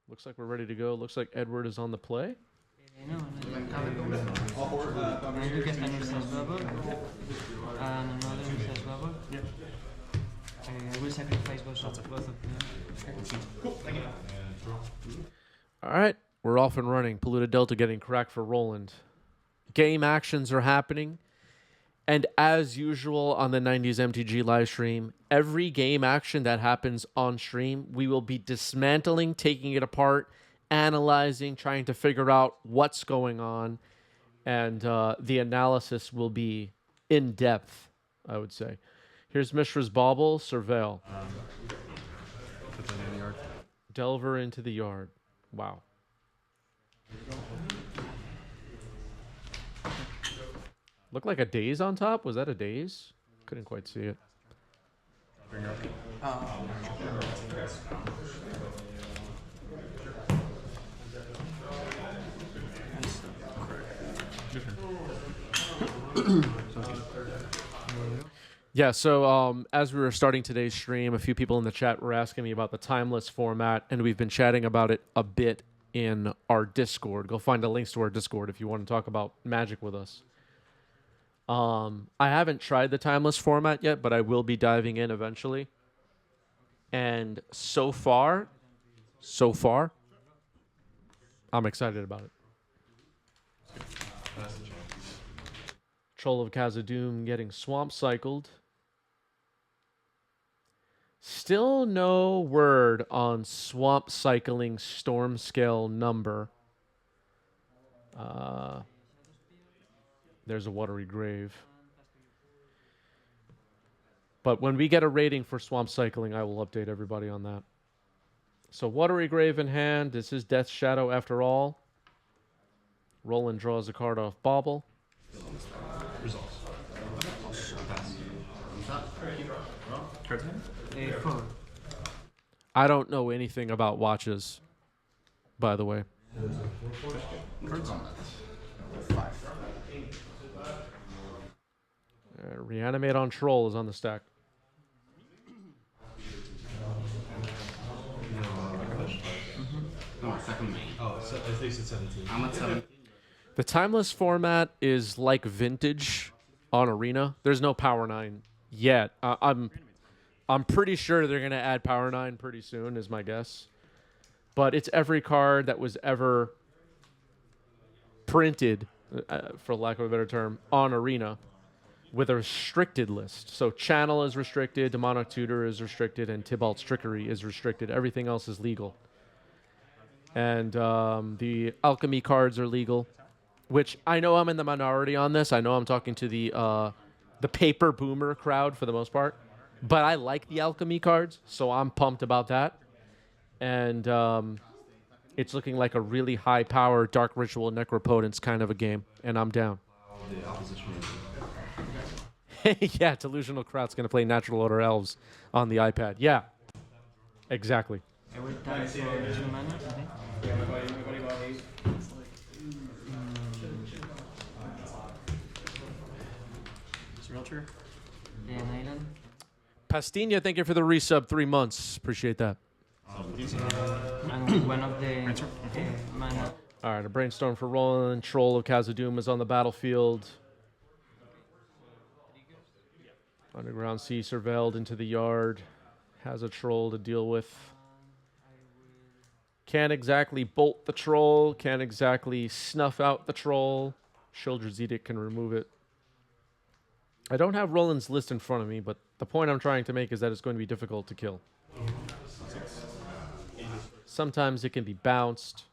Looks like we're ready to go. Looks like Edward is on the play. I will sacrifice both of them. Cool, thank you. All right, we're off and running. Polluted Delta getting cracked for Roland. Game actions are happening. And as usual on the 90s MTG live stream, every game action that happens on stream, we will be dismantling, taking it apart, analyzing, trying to figure out what's going on. And the analysis will be in depth, I would say. Here's Mishra's Bauble, Surveil. Put that in the yard. Delver into the yard. Wow. Looked like a daze on top. Was that a daze? Couldn't quite see it. Bring her up. Yeah, so as we were starting today's stream, a few people in the chat were asking me about the timeless format, and we've been chatting about it a bit in our Discord. Go find the links to our Discord if you want to talk about Magic with us. I haven't tried the timeless format yet, but I will be diving in eventually. And so far, I'm excited about it. Troll of Khazad-dûm getting swamp cycled. Still no word on swamp cycling storm scale number. There's a watery grave. But when we get a rating for swamp cycling, I will update everybody on that. So watery grave in hand. This is Death's Shadow after all. Roland draws a card off Bauble. Results. Cards in? 4. I don't know anything about watches, by the way. Cards on that. 5. Reanimate on Troll is on the stack. No, second main. Oh, so I think it's 17. I'm at 7. The timeless format is like vintage on Arena. There's no Power 9 yet. I'm pretty sure they're going to add Power 9 pretty soon, is my guess. But it's every card that was ever printed, for lack of a better term, on Arena with a restricted list. So Channel is restricted, Demonic Tutor is restricted, and Tybalt's Trickery is restricted. Everything else is legal. And the Alchemy cards are legal, which I know I'm in the minority on this. I know I'm talking to the paper boomer crowd for the most part. But I like the Alchemy cards, so I'm pumped about that. And it's looking like a really high-power Dark Ritual Necropotence kind of a game, and I'm down. The opposition. Yeah, Delusional Kraut's going to play Natural Order Elves on the iPad. Yeah, exactly. I will tap for 2 mana. It's realtor. Then Island. Pastina, thank you for the resub. 3 months. Appreciate that. And one of the mana. All right, a Brainstorm for Roland. Troll of Khazad-dûm is on the battlefield. Underground Sea surveilled into the yard. Has a troll to deal with. Can't exactly bolt the troll. Can't exactly snuff out the troll. Children's Edict can remove it. I don't have Roland's list in front of me, but the point I'm trying to make is that it's going to be difficult to kill. Sometimes it can be bounced.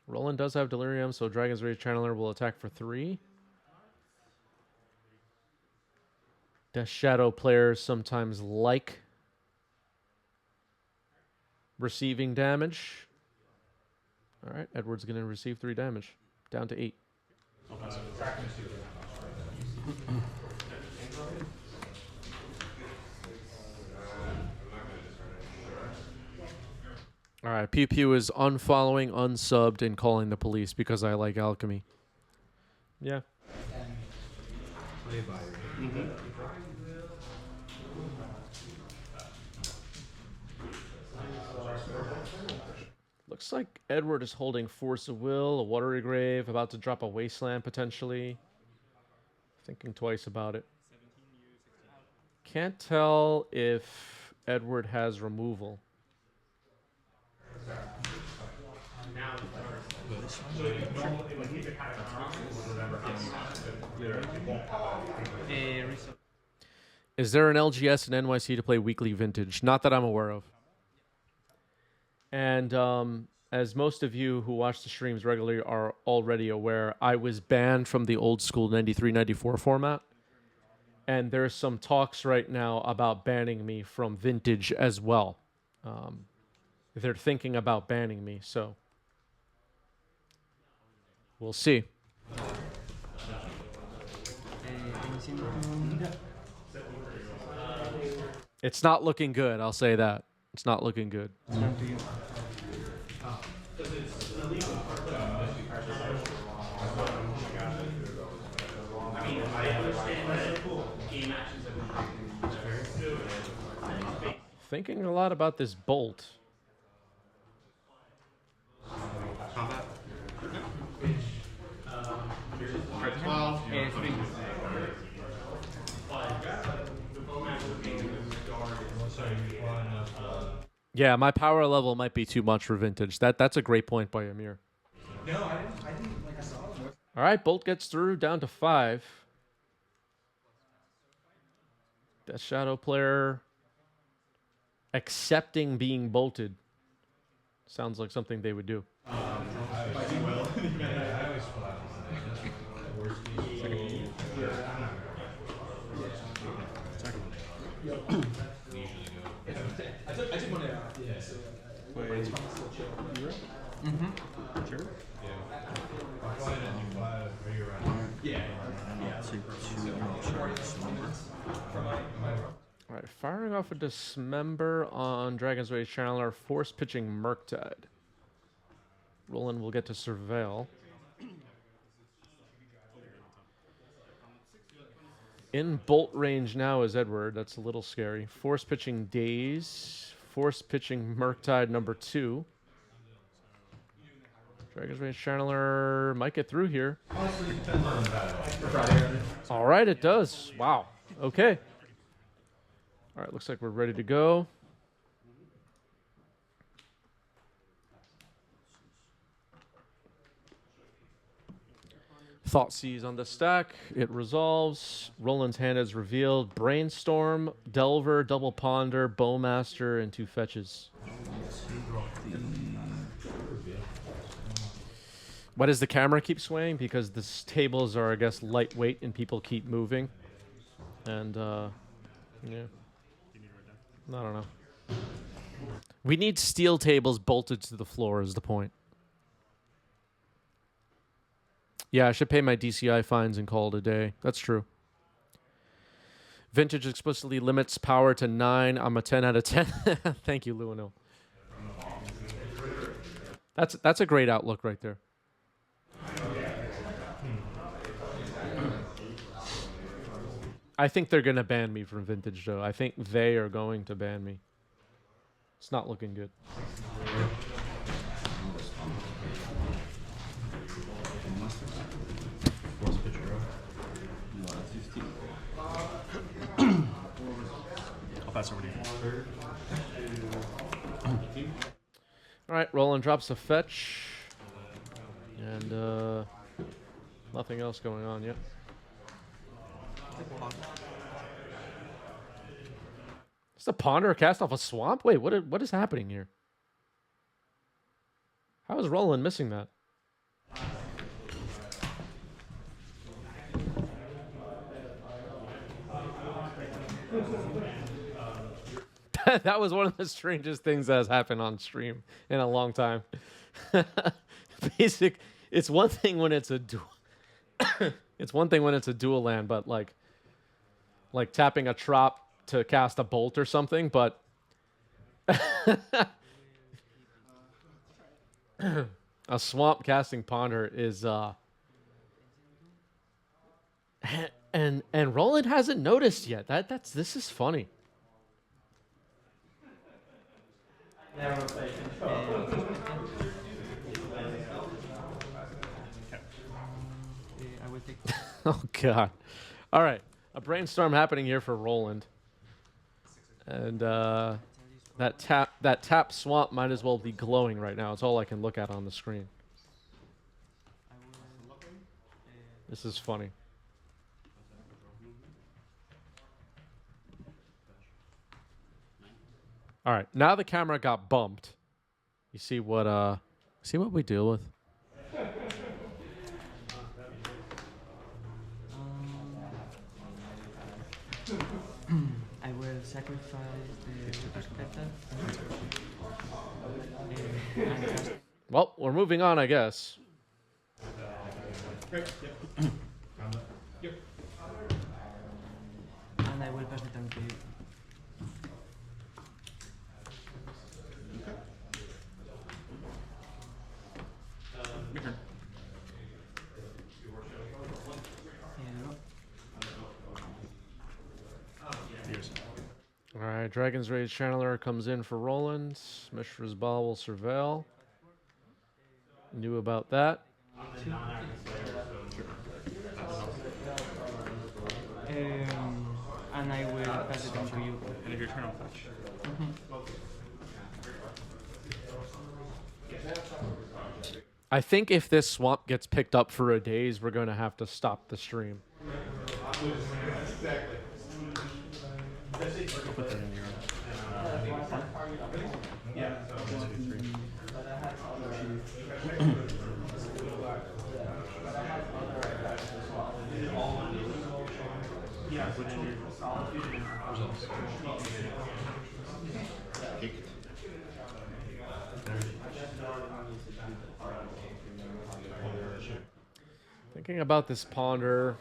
Roland does have Delirium, so Dragon's Rage Channeler will attack for 3. Death Shadow players sometimes like receiving damage. All right, Edward's going to receive 3 damage. Down to 8. All right, Pew Pew is unfollowing, unsubbed, and calling the police because I like alchemy. Yeah. Play by ear. Looks like Edward is holding Force of Will, a Watery Grave, about to drop a Wasteland potentially. Thinking twice about it. Can't tell if Edward has removal. Is there an LGS and NYC to play weekly Vintage? Not that I'm aware of. And as most of you who watch the streams regularly are already aware, I was banned from the old school 93-94 format. And there's some talks right now about banning me from Vintage as well. They're thinking about banning me, so we'll see. It's not looking good, I'll say that. It's not looking good. Thinking a lot about this bolt. Combat. Yeah, my power level might be too much for Vintage. That's a great point by Amir. No, I didn't like I saw it. All right, Bolt gets through, down to 5. Death Shadow player accepting being bolted. Sounds like something they would do. I did want to. Sure. All right, firing off a Dismember on Dragon's Rage Channeler, force pitching Murktide. Roland will get to Surveil. In bolt range now is Edward. That's a little scary. Force pitching Daze. Force pitching Murktide number 2. Dragon's Rage Channeler might get through here. All right, it does. Wow. Okay. All right, looks like we're ready to go. Thoughtseize on the stack. It resolves. Roland's hand is revealed. Brainstorm, Delver, Double Ponder, Bowmaster, and 2 fetches. Why does the camera keep swaying? Because the tables are, I guess, lightweight and people keep moving. And, yeah. I don't know. We need steel tables bolted to the floor is the point. Yeah, I should pay my DCI fines and call it a day. That's true. Vintage explicitly limits power to 9. I'm a 10 out of 10. Thank you, Luino. That's a great outlook right there. I think they're going to ban me from Vintage, though. I think they are going to ban me. It's not looking good. I'll pass over to you. All right, Roland drops a fetch. And nothing else going on yet. Is the Ponder cast off a swamp? Wait, what is happening here? How is Roland missing that? That was one of the strangest things that has happened on stream in a long time. It's one thing when it's a dual. It's one thing when it's a dual land, but like tapping a trop to cast a bolt or something, but a swamp casting Ponder is And Roland hasn't noticed yet. This is funny. I will take. Oh god. All right. A brainstorm happening here for Roland. And that tap swamp might as well be glowing right now. It's all I can look at on the screen. I will. This is funny. All right. Now the camera got bumped. You see what we deal with? I will sacrifice the perspective. Well, we're moving on, I guess. And I will pass the turn to you. Your turn. Here you go. Yours. All right. Dragon's Rage Channeler comes in for Roland. Mishra's Ball will surveil. Knew about that. And I will pass it on to you. And if your turn, I'll fetch. I think if this swamp gets picked up for a daze, we're going to have to stop the stream. I'll put that in your. Yeah. Yeah, which one? Results. Thinking about this ponder.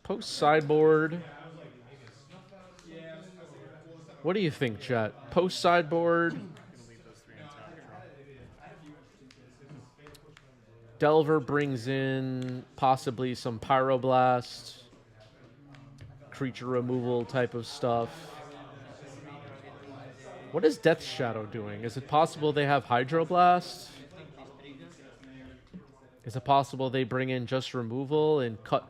Post sideboard. What do you think, chat? Post sideboard. Delver brings in possibly some Pyroblast, creature removal type of stuff. What is Death Shadow doing? Is it possible they have Hydroblast? Is it possible they bring in just removal and cut?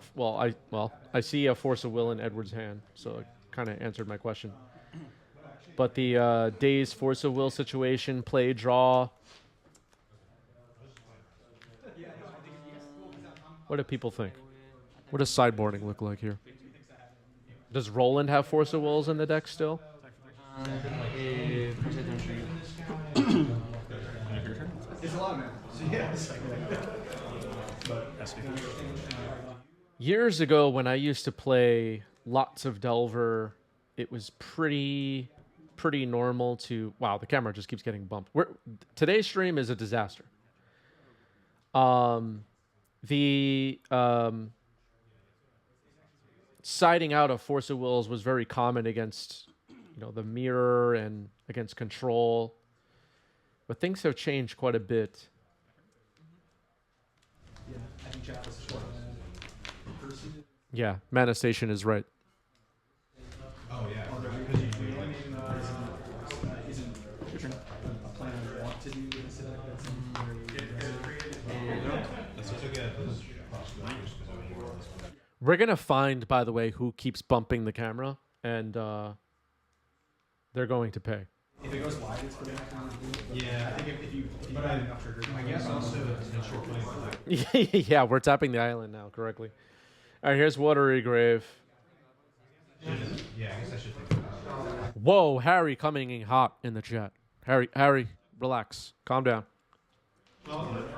I see a Force of Will in Edward's hand, so it kind of answered my question. But the Daze Force of Will situation, play, draw. What do people think? What does sideboarding look like here? Does Roland have Force of Wills in the deck still? Pass it on to you. It's a lot, man. So yeah, it's like Years ago, when I used to play lots of Delver, it was pretty normal to... Wow, the camera just keeps getting bumped. Today's stream is a disaster. The siding out of Force of Wills was very common against, the mirror and against control. But things have changed quite a bit. Yeah, I think chat was short. Yeah, Mana Station is right. Oh yeah. Because you isn't a plan I want to do this like that's We're going to find, by the way, who keeps bumping the camera, and they're going to pay. If it goes wide, it's pretty yeah, I think if you had enough triggers. I guess also in short play. Yeah, we're tapping the island now correctly. All right, here's Watery Grave. Yeah, I guess I should think about it. Whoa, Harry coming in hot in the chat. Harry, relax. Calm down. Do you want to...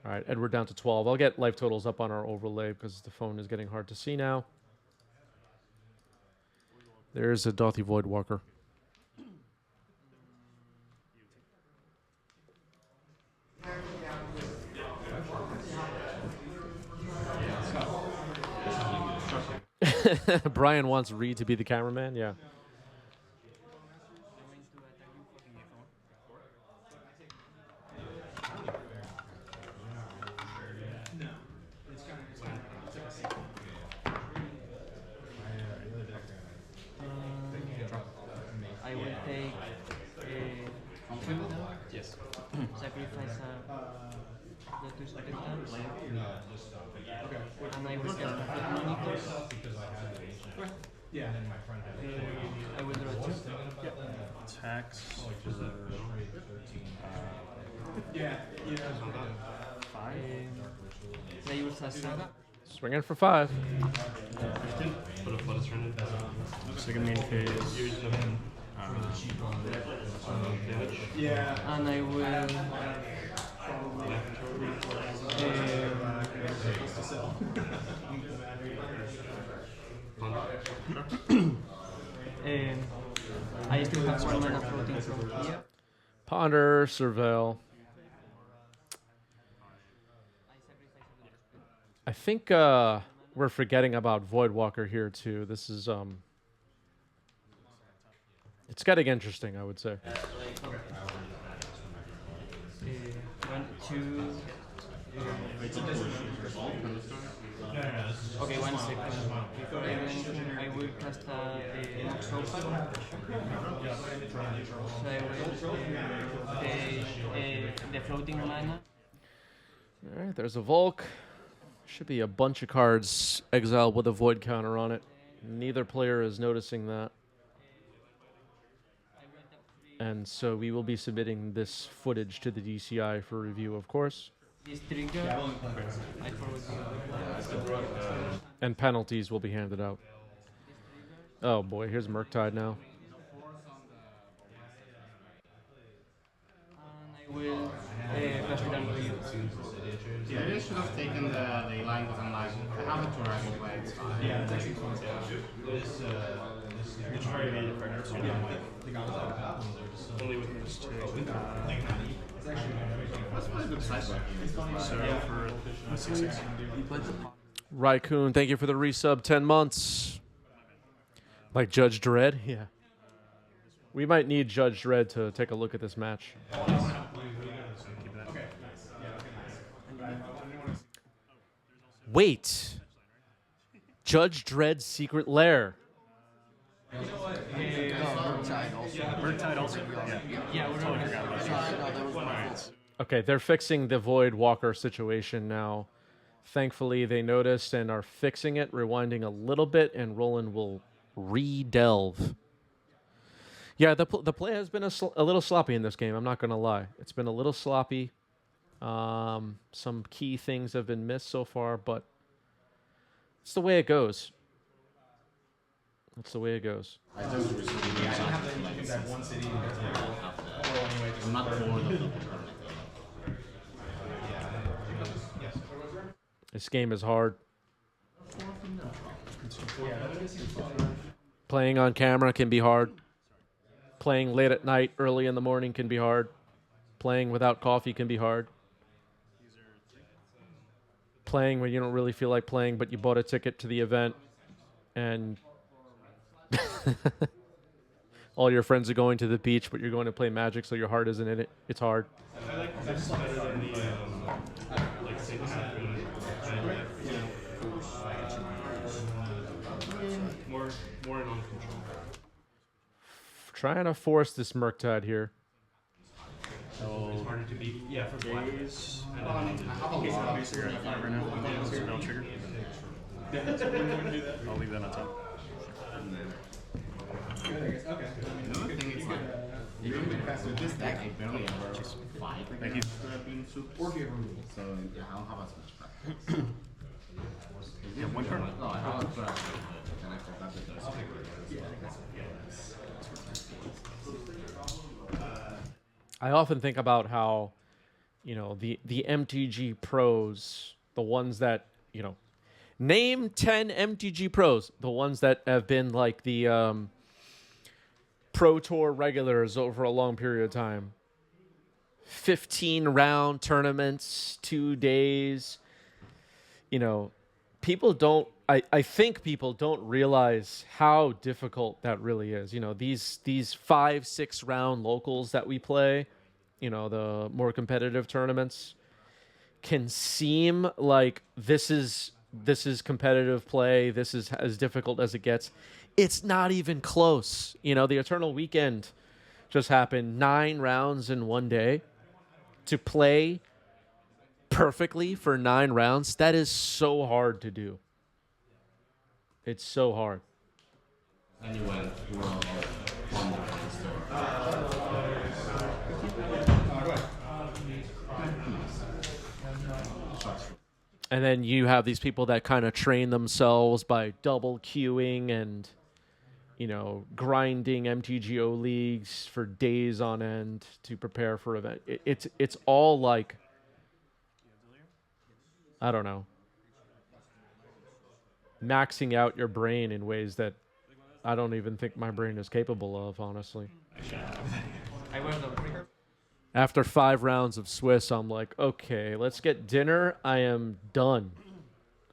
All right, Edward down to 12. I'll get life totals up on our overlay because the phone is getting hard to see now. There's a Dothy Voidwalker. Brian wants Reed to be the cameraman. Yeah. has the two spectacles, No, just stuff. Okay. and I will cast the monitors. Because I had the agent. Yeah. And then my friend had it. I will draw 2. Tax. Just a 13. Yeah. Five. I use a saga. Swinging for 5. Put a flutter turn in. Second main phase. Damage. Yeah. And I will I still have 1 mana floating from here. Ponder, Surveil. I think we're forgetting about Voidwalker here too. This is it's getting interesting, I would say. 1, 2. Okay, 1 second. Before I do anything, I will cast a Nox Opal. So I will pay the floating mana. All right, there's a Volk. Should be a bunch of cards exiled with a void counter on it. Neither player is noticing that. And so we will be submitting this footage to the DCI for review, of course. This trigger, I forward you. And penalties will be handed out. Oh boy, here's Murktide now. And I will pass it down to you. Yeah, I should have taken the line because I'm like, I have a Torag anyway, it's fine. Yeah, it's actually fun. This Which are you Only with this two. That's probably a good size. So for 6/6. Raikkoon, thank you for the resub, 10 months. Like Judge Dredd? Yeah. We might need Judge Dredd to take a look at this match. Wait. Judge Dredd's secret lair. Murktide also. Yeah, we're Okay, they're fixing the Void Walker situation now. Thankfully, they noticed and are fixing it, rewinding a little bit, and Roland will re-delve. Yeah, the play has been a little sloppy in this game, I'm not going to lie. It's been a little sloppy. Some key things have been missed so far, but it's the way it goes. That's the way it goes. I just recently I don't have anything in that one city. I'm not bored of the This game is hard. Playing on camera can be hard. Playing late at night, early in the morning can be hard. Playing without coffee can be hard. Playing when you don't really feel like playing, but you bought a ticket to the event and all your friends are going to the beach, but you're going to play Magic, so your heart isn't in it. It's hard. I like this better than the like single more in on control. Trying to force this Murktide here. It's harder to beat. Yeah, for black. Days. I have a lot of figure out 5 right now. Spell trigger. I'll leave that on top. Okay. Another thing is like, even with this deck, I barely ever fight Thank you. being soup. Or if you have removal. So yeah, I don't have as much practice. You have 1 card? No, I have a practice, and I forgot that there's I often think about how, you know, the MTG pros, the ones that, you know, name 10 MTG pros, the ones that have been like the Pro Tour regulars over a long period of time. 15-round tournaments, 2 days. You know, people don't, I think people don't realize how difficult that really is. You know, these 5-6 round locals that we play, you know, the more competitive tournaments, can seem like this is competitive play. This is as difficult as it gets. It's not even close. You know, the Eternal Weekend just happened, 9 rounds in one day. to play perfectly for 9 rounds, that is so hard to do. It's so hard. And you went world one And then you have these people that kind of train themselves by double queuing and, you know, grinding MTGO leagues for days on end to prepare for event. It's all like, I don't know, maxing out your brain in ways that I don't even think my brain is capable of, honestly. I was over. After 5 rounds of Swiss, I'm like, okay, let's get dinner. I am done.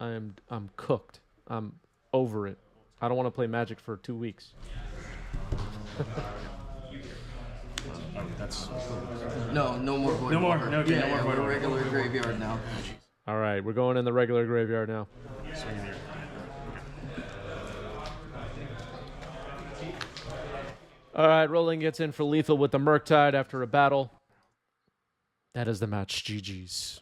I'm cooked. I'm over it. I don't want to play Magic for 2 weeks. No more void. No more, Walker. no, okay, yeah, no more yeah, void we're walker. regular graveyard now. All right, we're going in the regular graveyard now. Swinging here. All right, Roland gets in for lethal with the Murktide after a battle. That is the match. GG's.